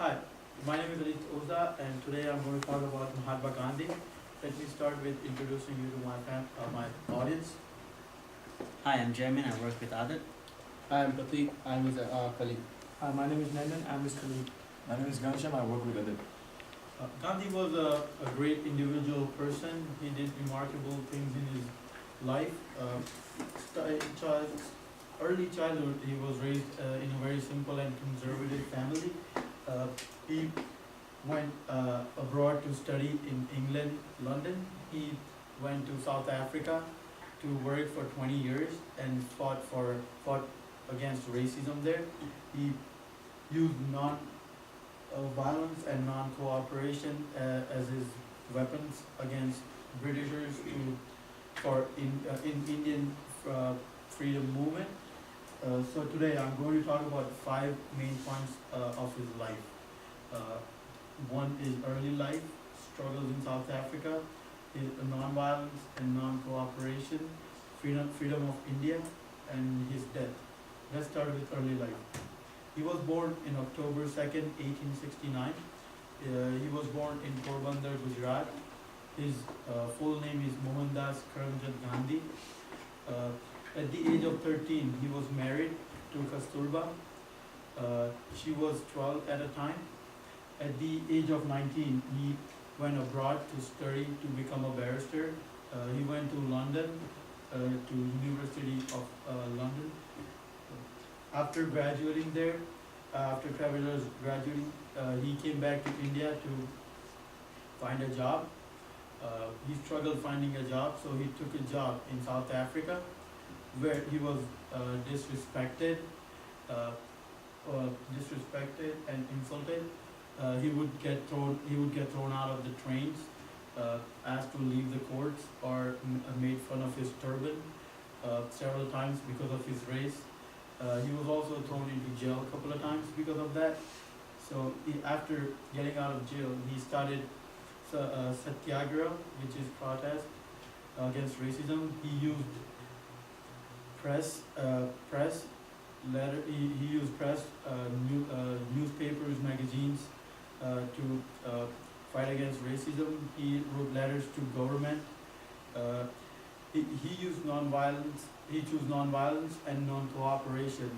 Hi, my name is Alit Oza, and today I'm going to talk about Mahatma Gandhi. Let me start with introducing you to my audience. Hi, I'm Jamin. I work with Adat. Hi, I'm Pratik. I'm his colleague. Hi, my name is Nandan. I'm his colleague. My name is Ganesham. I work with Adit. Gandhi was a great individual person. He did remarkable things in his life. Early childhood, he was raised in a very simple and conservative family. He went abroad to study in England, London. He went to South Africa to work for 20 years and fought against racism there. He used violence and non-cooperation as his weapons against Britishers in Indian freedom movement. So today I'm going to talk about five main points of his life. One is early life, struggles in South Africa, his non-violence and non-cooperation, freedom of India, and his death. Let's start with early life. He was born in October 2nd, 1869. He was born in Porbandar, Gujarat. His full name is Mohandas Karamchand Gandhi. At the age of 13, he was married to Kasturba. She was 12 at a time. At the age of 19, he went abroad to study to become a barrister. He went to London, to University of London. After graduating there, after travelers graduating, he came back to India to find a job. He struggled finding a job, so he took a job in South Africa, where he was disrespected and insulted. He would get thrown out of the trains, asked to leave the courts, or made fun of his turban several times because of his race. He was also thrown into jail a couple of times because of that. So after getting out of jail, he started satyagraha, which is protest against racism. He used newspapers, magazines to fight against racism. He wrote letters to government. He used non-violence. He chose non-violence and non-cooperation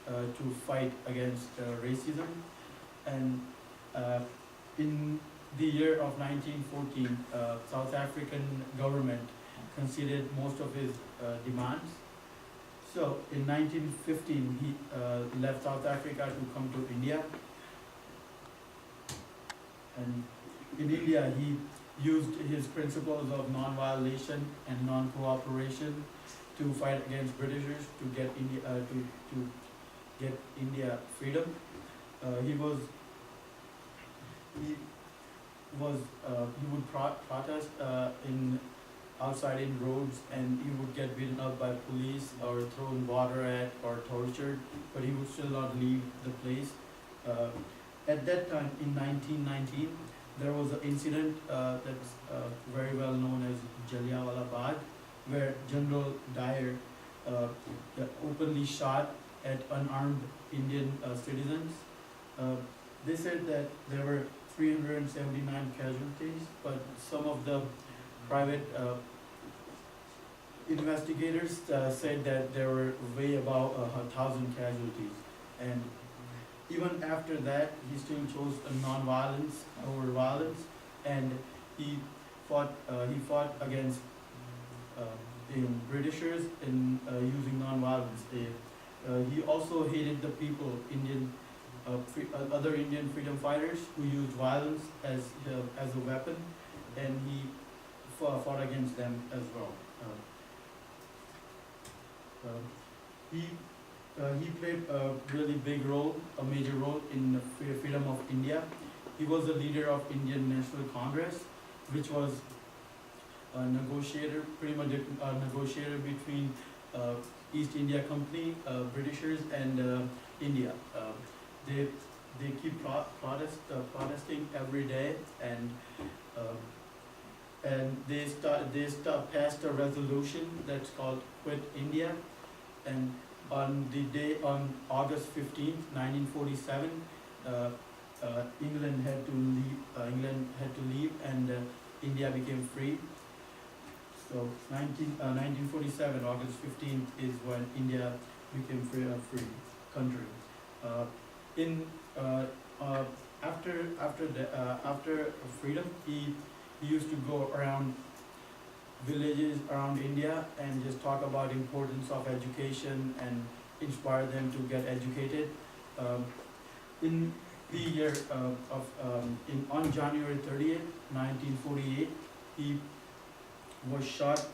to fight against racism. And in the year of 1914, South African government conceded most of his demands. So in 1915, he left South Africa to come to India. And in India, he used his principles of non-violation and non-cooperation to fight against Britishers to get India freedom. He would protest outside in roads, and he would get beaten up by police or thrown water at or tortured, but he would still not leave the place. At that time, in 1919, there was an incident that's very well known as Jallianwala Bagh, where General Dyer openly shot at unarmed Indian citizens. They said that there were 379 casualties, but some of the private investigators said that there were way above 1,000 casualties. And even after that, he still chose non-violence over violence, and he fought against Britishers in using non-violence. He also hated the people, other Indian freedom fighters who used violence as a weapon, and he fought against them as well. He played a really big role, a major role in the freedom of India. He was the leader of Indian National Congress, which was a negotiator, pretty much a negotiator between East India Company, Britishers, and India. They keep protesting every day, and they passed a resolution that's called Quit India, and on August 15th, 1947, England had to leave. England had to leave, and India became free. So 1947, August 15th is when India became free country. Uh, in after freedom, he used to go around villages around India and just talk about importance of education and inspire them to get educated. Um, in the year on January 30th, 1948, he was shot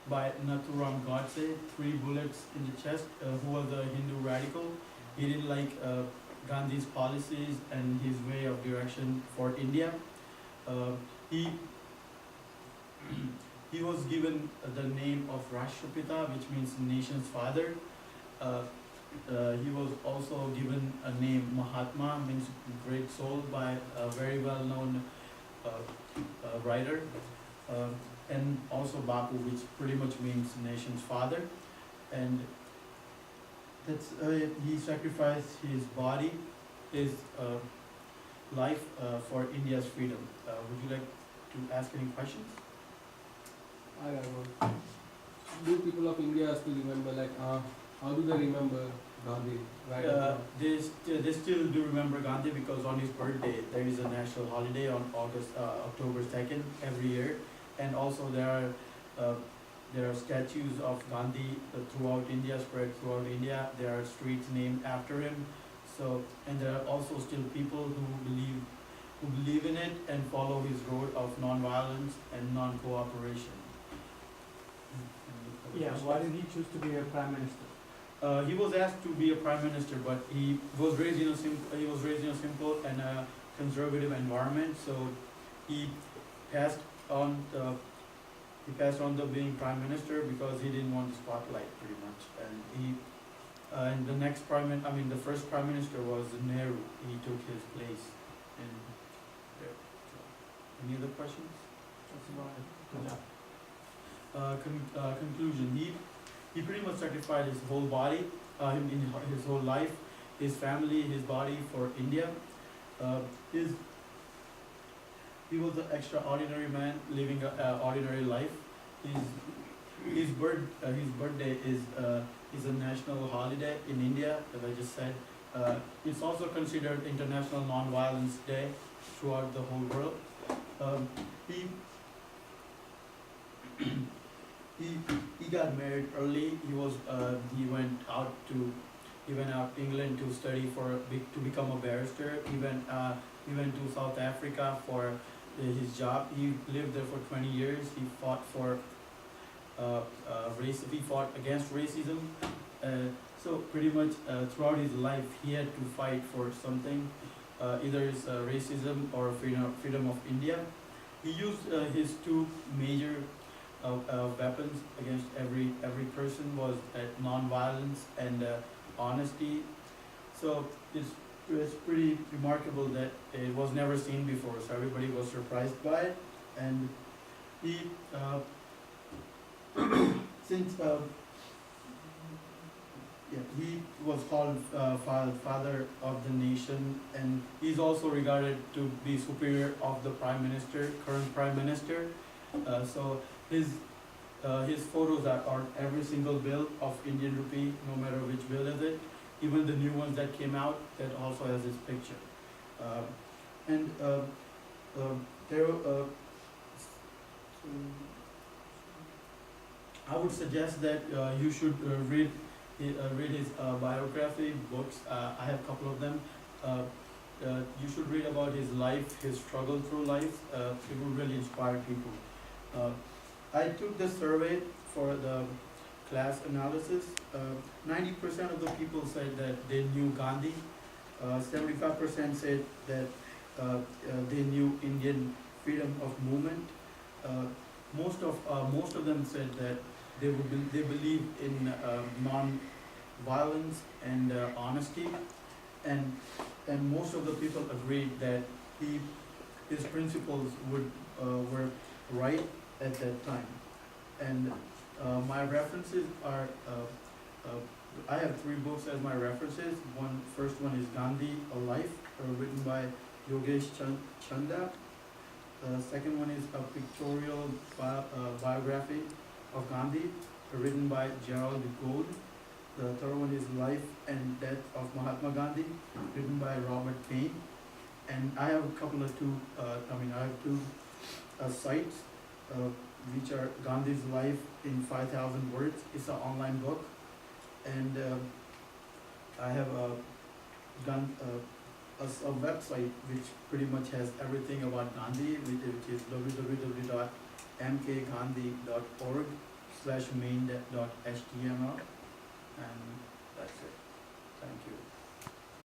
by Nathuram Godse, 3 bullets in the chest, who was a Hindu radical. He didn't like Gandhi's policies and his way of direction for India. He he was given the name of Rashtrapita, which means nation's father. He was also given a name Mahatma, means great soul, by a very well-known writer, and also Bapu, which pretty much means nation's father. And that's he sacrificed his body, his life for India's freedom. Would you like to ask any questions? I don't know. Do people of India still remember, how do they remember Gandhi? Right. They still do remember Gandhi because on his birthday there is a national holiday on October 2nd every year, and also there are statues of Gandhi throughout India, spread throughout India. There are streets named after him. So, and there are also still people who believe in it and follow his road of non-violence and non-cooperation. Yeah, why did he choose to be a prime minister? He was asked to be a prime minister, but he was raised in a simple and conservative environment. So he passed on the being prime minister because he didn't want the spotlight, pretty much. And the first prime minister was Nehru. He took his place in there. So, any other questions? That's about it. Good job. Conclusion. He pretty much sacrificed his whole body, in his whole life, his family, his body for India. He was an extraordinary man living an ordinary life. His birthday is a national holiday in India, as I just said. It's also considered International Non-Violence Day throughout the whole world. He got married early. He went out England to study to become a barrister. He went to South Africa for his job. He lived there for 20 years. He fought for He fought against racism. So pretty much throughout his life, he had to fight for something, either it's racism or freedom of India. He used his 2 major weapons against every person was non-violence and honesty. So it's pretty remarkable that it was never seen before. So everybody was surprised by it, and he he was called father of the nation, and he's also regarded to be superior of the current prime minister. So his photos are on every single bill of Indian rupee, no matter which bill is it. Even the new ones that came out, that also has his picture. I would suggest that you should read his biography books. I have a couple of them. You should read about his life, his struggle through life. It will really inspire people. I took the survey for the class analysis. 90% of the people said that they knew Gandhi. 75% said that they knew Indian freedom of movement. Most of them said that they believe in non-violence and honesty, and most of the people agreed that his principles were right at that time. And my references are, I have 3 books as my references. First one is Gandhi, A Life, written by Yogesh Chanda. The second one is a pictorial biography of Gandhi, written by Gerald Gold. The third one is Life and Death of Mahatma Gandhi, written by Robert Payne. And I have a couple of I have two sites, which are Gandhi's Life in 5,000 Words. It's an online book. And I have a website which pretty much has everything about Gandhi, which is www.mkgandhi.org/main.html, and that's it. Thank you.